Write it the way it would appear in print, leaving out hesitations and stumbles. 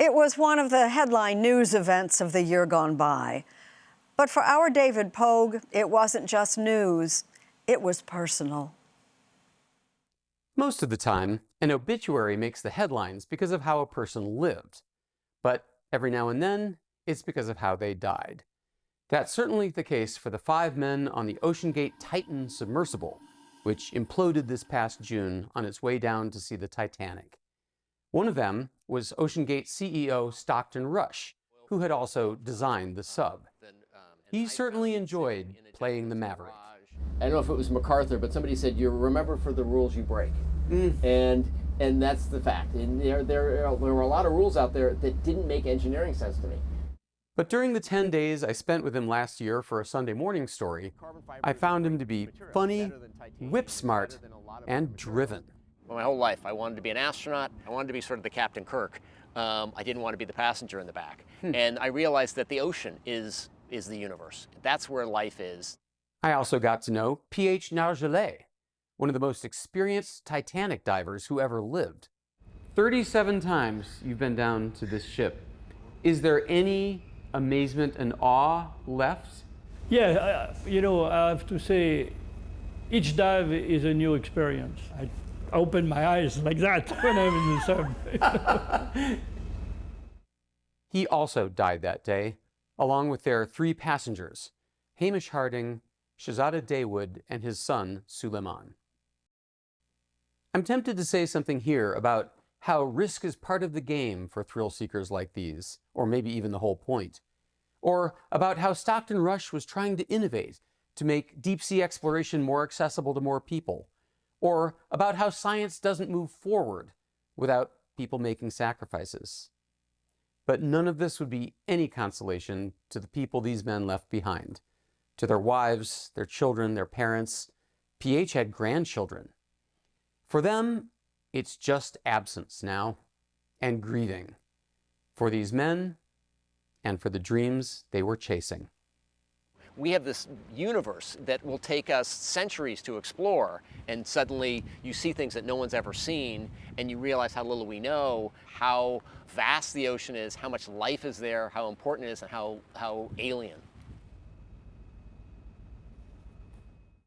It was one of the headline news events of the year gone by. But for our David Pogue, it wasn't just news, it was personal. Most of the time, an obituary makes the headlines because of how a person lived. But every now and then, it's because of how they died. That's certainly the case for the 5 men on the OceanGate Titan submersible, which imploded this past June on its way down to see the Titanic. One of them was OceanGate CEO Stockton Rush, who had also designed the sub. He certainly enjoyed playing the Maverick. I don't know if it was MacArthur, but somebody said, "You remember for the rules you break." And that's the fact. And there were a lot of rules out there that didn't make engineering sense to me. But during the 10 days I spent with him last year for a Sunday Morning story, I found him to be funny, whip-smart, and driven. Well, my whole life, I wanted to be an astronaut. I wanted to be sort of the Captain Kirk. I didn't want to be the passenger in the back. And I realized that the ocean is the universe. That's where life is. I also got to know P.H. Nargelet, one of the most experienced Titanic divers who ever lived. 37 times you've been down to this ship. Is there any amazement and awe left? Yeah, I have to say, each dive is a new experience. I open my eyes like that when I'm in the sub. He also died that day, along with their 3 passengers, Hamish Harding, Shahzada Dawood, and his son, Suleiman. I'm tempted to say something here about how risk is part of the game for thrill seekers like these, or maybe even the whole point. Or about how Stockton Rush was trying to innovate to make deep-sea exploration more accessible to more people. Or about how science doesn't move forward without people making sacrifices. But none of this would be any consolation to the people these men left behind. To their wives, their children, their parents. PH had grandchildren. For them, it's just absence now, and grieving. For these men, and for the dreams they were chasing. We have this universe that will take us centuries to explore, and suddenly you see things that no one's ever seen, and you realize how little we know, how vast the ocean is, how much life is there, how important it is, and how alien.